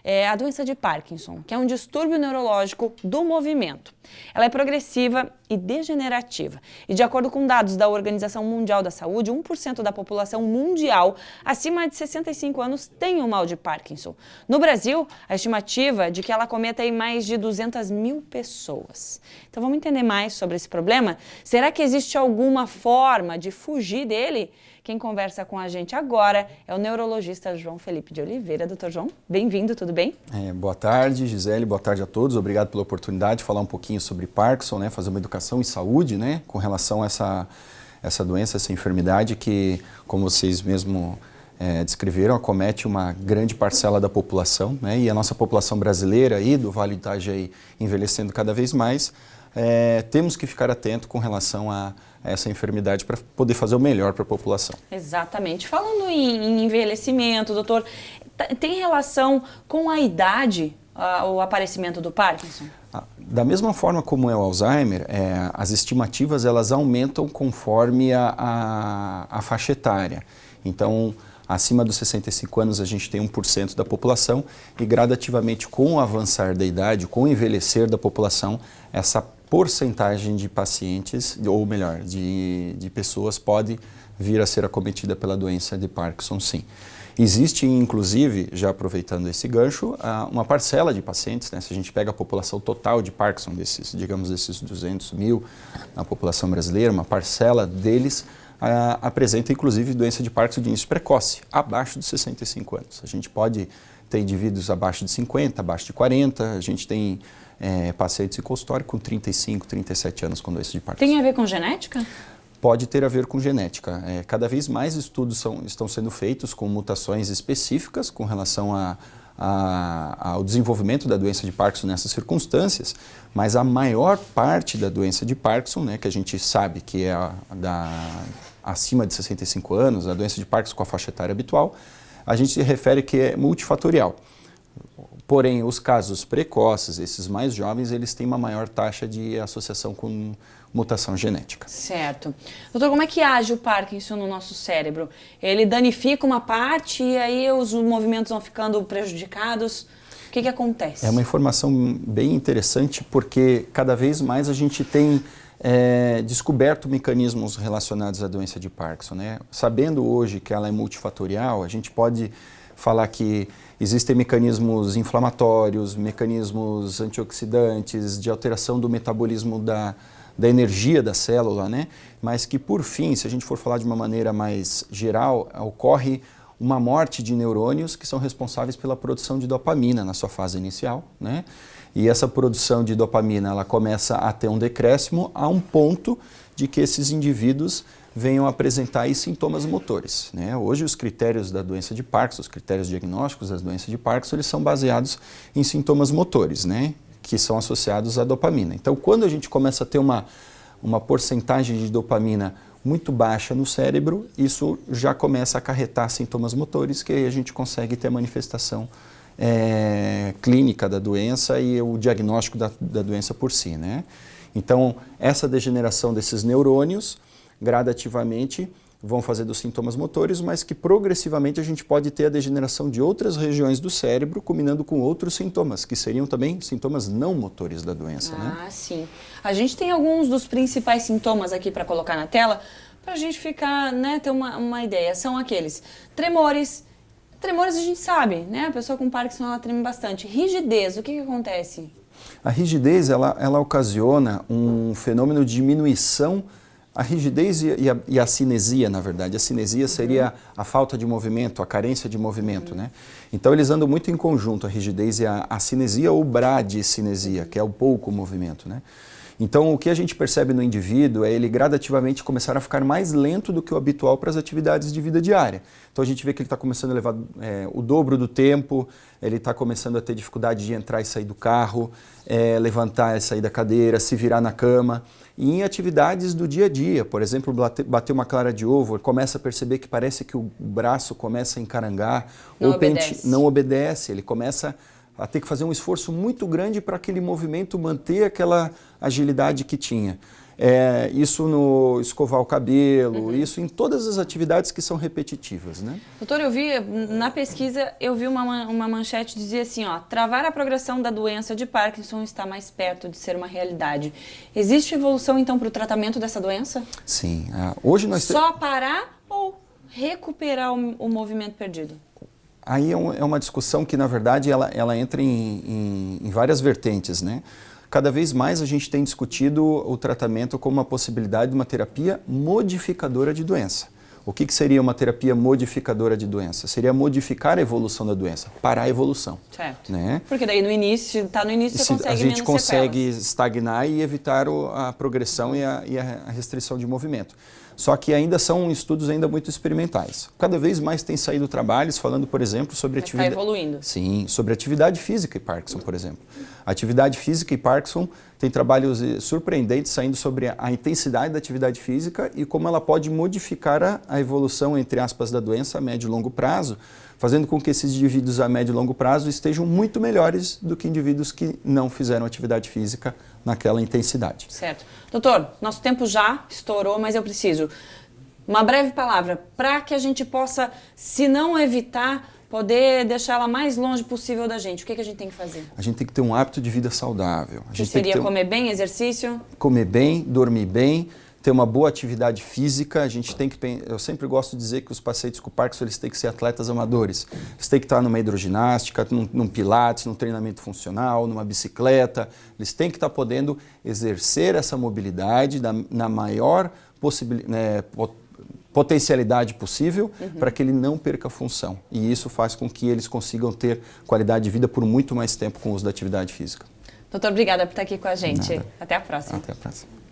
é a doença de Parkinson, que é um distúrbio neurológico do movimento. Ela é progressiva e degenerativa. E de acordo com dados da Organização Mundial da Saúde, 1% da população mundial acima de 65 anos tem o mal de Parkinson. No Brasil, a estimativa é de que ela cometa aí mais de 200 mil pessoas. Então vamos entender mais sobre esse problema? Será que existe alguma forma de fugir dele? Quem conversa com a gente agora é o neurologista João Felipe de Oliveira. Doutor João, bem-vindo, tudo bem? Boa tarde, Gisele, boa tarde a todos. Obrigado pela oportunidade de falar um pouquinho sobre Parkinson, né, fazer uma educação em saúde, né, com relação a essa doença, essa enfermidade que, como vocês mesmo descreveram, acomete uma grande parcela da população, né, e a nossa população brasileira aí do Vale do Itajaí envelhecendo cada vez mais, temos que ficar atento com relação a essa enfermidade para poder fazer o melhor para a população. Exatamente. Falando em envelhecimento, doutor, tem relação com a idade o aparecimento do Parkinson? Da mesma forma como é o Alzheimer, as estimativas elas aumentam conforme a faixa etária. Então, acima dos 65 anos a gente tem 1% da população e gradativamente com o avançar da idade, com o envelhecer da população, essa porcentagem de pacientes, ou melhor, de pessoas pode vir a ser acometida pela doença de Parkinson, sim. Existe, inclusive, já aproveitando esse gancho, uma parcela de pacientes, né, se a gente pega a população total de Parkinson, desses 200 mil na população brasileira, uma parcela deles apresenta, inclusive, doença de Parkinson de início precoce, abaixo dos 65 anos. A gente pode ter indivíduos abaixo de 50, abaixo de 40, a gente tem pacientes em consultório com 35, 37 anos com doença de Parkinson. Tem a ver com genética? Pode ter a ver com genética. Cada vez mais estudos estão sendo feitos com mutações específicas com relação ao desenvolvimento da doença de Parkinson nessas circunstâncias, mas a maior parte da doença de Parkinson, né, que a gente sabe que é acima de 65 anos, a doença de Parkinson com a faixa etária habitual, a gente se refere que é multifatorial. Porém, os casos precoces, esses mais jovens, eles têm uma maior taxa de associação com mutação genética. Certo. Doutor, como é que age o Parkinson no nosso cérebro? Ele danifica uma parte e aí os movimentos vão ficando prejudicados? O que acontece? É uma informação bem interessante porque cada vez mais a gente tem descoberto mecanismos relacionados à doença de Parkinson, né? Sabendo hoje que ela é multifatorial, a gente pode falar que existem mecanismos inflamatórios, mecanismos antioxidantes, de alteração do metabolismo da energia da célula, né? Mas que, por fim, se a gente for falar de uma maneira mais geral, ocorre uma morte de neurônios que são responsáveis pela produção de dopamina na sua fase inicial, né? E essa produção de dopamina ela começa a ter um decréscimo a um ponto de que esses indivíduos venham apresentar aí sintomas motores, né? Hoje os critérios da doença de Parkinson, os critérios diagnósticos das doenças de Parkinson, eles são baseados em sintomas motores, né? Que são associados à dopamina. Então, quando a gente começa a ter uma porcentagem de dopamina muito baixa no cérebro, isso já começa a acarretar sintomas motores, que aí a gente consegue ter a manifestação clínica da doença e o diagnóstico da doença por si, né? Então, essa degeneração desses neurônios, gradativamente, vão fazer dos sintomas motores, mas que progressivamente a gente pode ter a degeneração de outras regiões do cérebro, combinando com outros sintomas, que seriam também sintomas não motores da doença, né? Ah, sim. A gente tem alguns dos principais sintomas aqui para colocar na tela, para a gente ficar, né, ter uma ideia. São aqueles tremores. Tremores a gente sabe, né? A pessoa com Parkinson, ela treme bastante. Rigidez, o que acontece? A rigidez, ela ocasiona um fenômeno de diminuição. A rigidez e a cinesia, na verdade. A cinesia seria a falta de movimento, a carência de movimento, né? Então, eles andam muito em conjunto, a rigidez e a cinesia ou bradicinesia, que é o pouco movimento, né? Então, o que a gente percebe no indivíduo é ele gradativamente começar a ficar mais lento do que o habitual para as atividades de vida diária. Então, a gente vê que ele está começando a levar o dobro do tempo, ele está começando a ter dificuldade de entrar e sair do carro, levantar e sair da cadeira, se virar na cama. E em atividades do dia a dia, por exemplo, bater uma clara de ovo, ele começa a perceber que parece que o braço começa a encarangar, não obedece, ele começa a ter que fazer um esforço muito grande para aquele movimento manter aquela agilidade que tinha. Isso no escovar o cabelo, isso em todas as atividades que são repetitivas, né? Doutor, na pesquisa, eu vi uma manchete que dizia assim, ó, travar a progressão da doença de Parkinson está mais perto de ser uma realidade. Existe evolução, então, para o tratamento dessa doença? Sim. Hoje nós Só parar ou recuperar o movimento perdido? Aí é uma discussão que, na verdade, ela entra em várias vertentes, né? Cada vez mais a gente tem discutido o tratamento como uma possibilidade de uma terapia modificadora de doença. O que seria uma terapia modificadora de doença? Seria modificar a evolução da doença, parar a evolução. Certo. Né? Porque daí no início, você consegue menos sequelas. A gente consegue estagnar e evitar a progressão e a restrição de movimento. Só que ainda são estudos ainda muito experimentais. Cada vez mais tem saído trabalhos falando, por exemplo, sobre atividade... Está evoluindo. Sim, sobre atividade física e Parkinson, por exemplo. Atividade física e Parkinson tem trabalhos surpreendentes saindo sobre a intensidade da atividade física e como ela pode modificar a evolução, entre aspas, da doença a médio e longo prazo, fazendo com que esses indivíduos a médio e longo prazo estejam muito melhores do que indivíduos que não fizeram atividade física naquela intensidade. Certo. Doutor, nosso tempo já estourou, mas eu preciso uma breve palavra para que a gente possa, se não evitar, poder deixar ela mais longe possível da gente. O que a gente tem que fazer? A gente tem que ter um hábito de vida saudável. Que seria comer bem, exercício? Comer bem, dormir bem, ter uma boa atividade física. A gente tem que, eu sempre gosto de dizer que os pacientes com Parkinson eles têm que ser atletas amadores. Eles têm que estar numa hidroginástica, num pilates, num treinamento funcional, numa bicicleta. Eles têm que estar podendo exercer essa mobilidade na maior potencialidade possível para que ele não perca a função. E isso faz com que eles consigam ter qualidade de vida por muito mais tempo com o uso da atividade física. Doutor, obrigada por estar aqui com a gente. Nada. Até a próxima. Até a próxima.